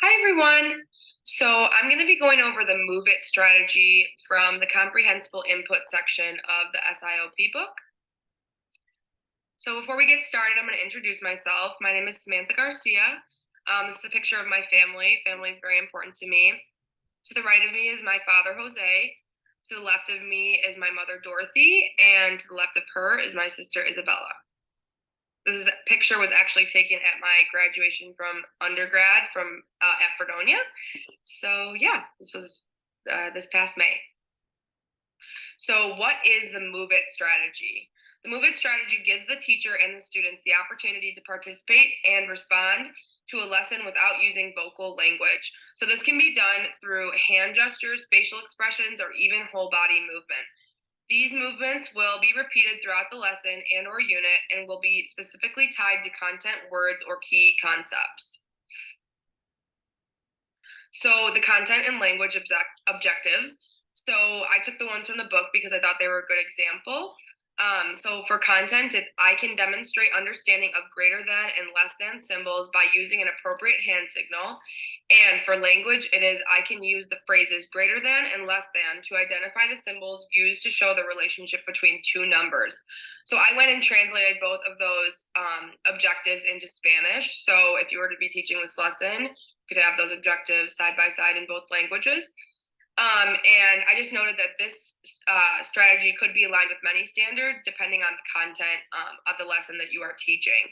Hi, everyone. So I'm going to be going over the Move It strategy from the comprehensible input section of the SIOP book. So before we get started, I'm going to introduce myself. My name is Samantha Garcia. This is a picture of my family. Family is very important to me. To the right of me is my father, Jose. To the left of me is my mother, Dorothy. And to the left of her is my sister, Isabella. This picture was actually taken at my graduation from undergrad at Fredonia. So yeah, this was this past May. So what is the Move It strategy? The Move It strategy gives the teacher and the students the opportunity to participate and respond to a lesson without using vocal language. So this can be done through hand gestures, facial expressions, or even whole body movement. These movements will be repeated throughout the lesson and/or unit and will be specifically tied to content, words, or key concepts. So the content and language objectives. So I took the ones from the book because I thought they were a good example. So for content, it's I can demonstrate understanding of greater than and less than symbols by using an appropriate hand signal. And for language, it is I can use the phrases greater than and less than to identify the symbols used to show the relationship between two numbers. So I went and translated both of those objectives into Spanish. So if you were to be teaching this lesson, you could have those objectives side by side in both languages. And I just noted that this strategy could be aligned with many standards depending on the content of the lesson that you are teaching.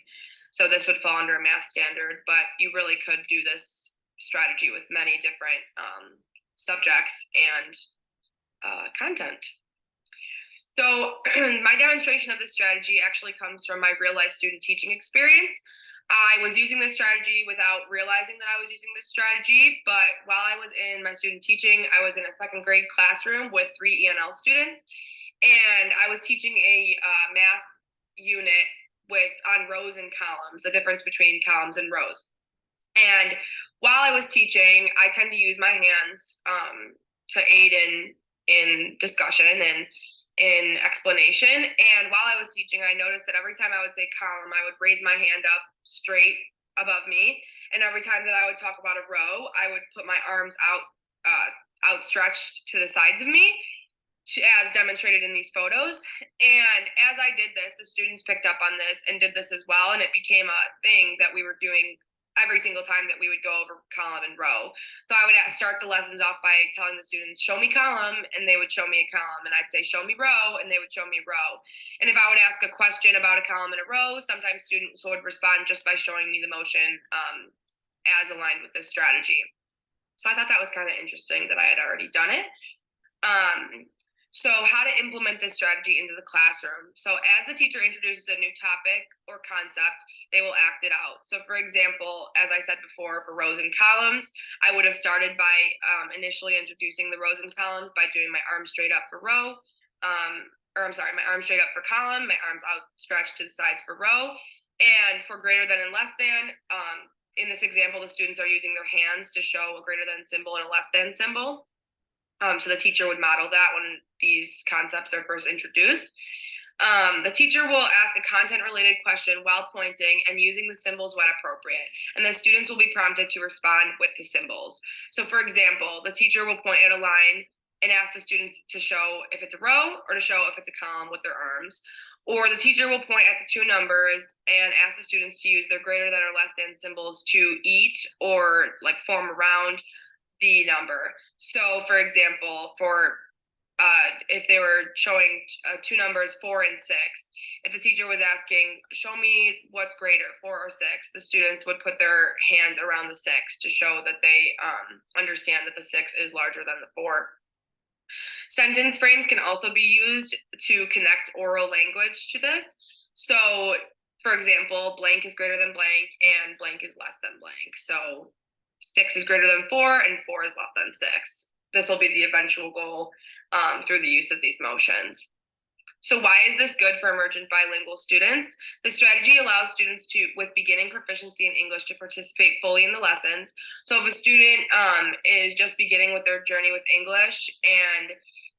So this would fall under a math standard, but you really could do this strategy with many different subjects and content. So my demonstration of this strategy actually comes from my real life student teaching experience. I was using this strategy without realizing that I was using this strategy, but while I was in my student teaching, I was in a second grade classroom with 3 ENL students, and I was teaching a math unit on rows and columns, the difference between columns and rows. And while I was teaching, I tend to use my hands to aid in discussion and in explanation. And while I was teaching, I noticed that every time I would say column, I would raise my hand up straight above me. And every time that I would talk about a row, I would put my arms outstretched to the sides of me, as demonstrated in these photos. And as I did this, the students picked up on this and did this as well. And it became a thing that we were doing every single time that we would go over column and row. So I would start the lessons off by telling the students, show me column, and they would show me a column. And I'd say, show me row, and they would show me row. And if I would ask a question about a column and a row, sometimes students would respond just by showing me the motion as aligned with this strategy. So I thought that was kind of interesting that I had already done it. So how to implement this strategy into the classroom. So as the teacher introduces a new topic or concept, they will act it out. So for example, as I said before, for rows and columns, I would have started by initially introducing the rows and columns by doing my arms straight up for row, my arms straight up for column, my arms outstretched to the sides for row. And for greater than and less than, in this example, the students are using their hands to show a greater than symbol and a less than symbol. So the teacher would model that when these concepts are first introduced. The teacher will ask a content-related question while pointing and using the symbols when appropriate, and the students will be prompted to respond with the symbols. So for example, the teacher will point at a line and ask the students to show if it's a row or to show if it's a column with their arms. Or the teacher will point at the two numbers and ask the students to use their greater than or less than symbols to eat or like form around the number. So for example, if they were showing two numbers 4 and 6, if the teacher was asking, show me what's greater, 4 or 6, the students would put their hands around the 6 to show that they understand that the 6 is larger than the 4. Sentence frames can also be used to connect oral language to this. So for example, blank is greater than blank and blank is less than blank. So 6 is greater than 4 and 4 is less than 6. This will be the eventual goal through the use of these motions. So why is this good for emergent bilingual students? The strategy allows students with beginning proficiency in English to participate fully in the lessons. So if a student is just beginning with their journey with English and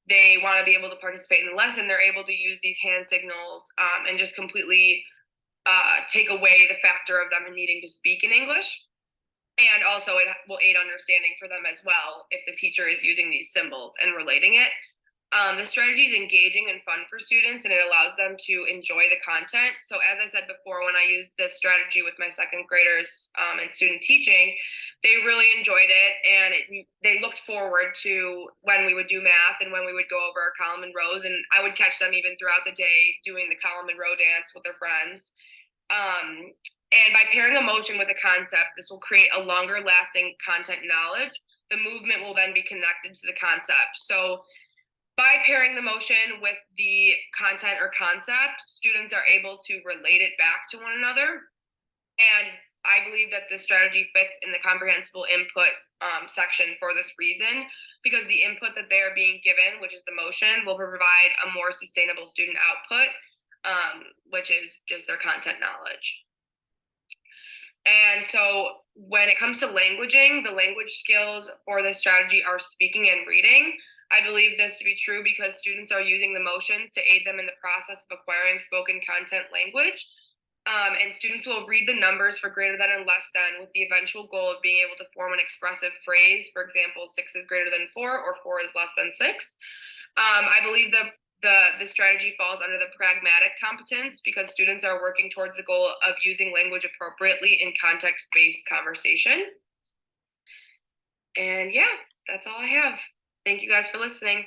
they want to be able to participate in the lesson, they're able to use these hand signals and just completely take away the factor of them needing to speak in English. And also it will aid understanding for them as well if the teacher is using these symbols and relating it. The strategy is engaging and fun for students, and it allows them to enjoy the content. So as I said before, when I used this strategy with my second graders and student teaching, they really enjoyed it, and they looked forward to when we would do math and when we would go over our column and rows, and I would catch them even throughout the day doing the column and row dance with their friends. And by pairing emotion with a concept, this will create a longer lasting content knowledge. The movement will then be connected to the concept. So by pairing the motion with the content or concept, students are able to relate it back to one another. And I believe that this strategy fits in the comprehensible input section for this reason, because the input that they are being given, which is the motion, will provide a more sustainable student output, which is just their content knowledge. And so when it comes to languaging, the language skills for this strategy are speaking and reading. I believe this to be true because students are using the motions to aid them in the process of acquiring spoken content language. And students will read the numbers for greater than and less than with the eventual goal of being able to form an expressive phrase. For example, 6 is greater than 4 or 4 is less than 6. I believe the strategy falls under the pragmatic competence because students are working towards the goal of using language appropriately in context-based conversation. And yeah, that's all I have. Thank you guys for listening.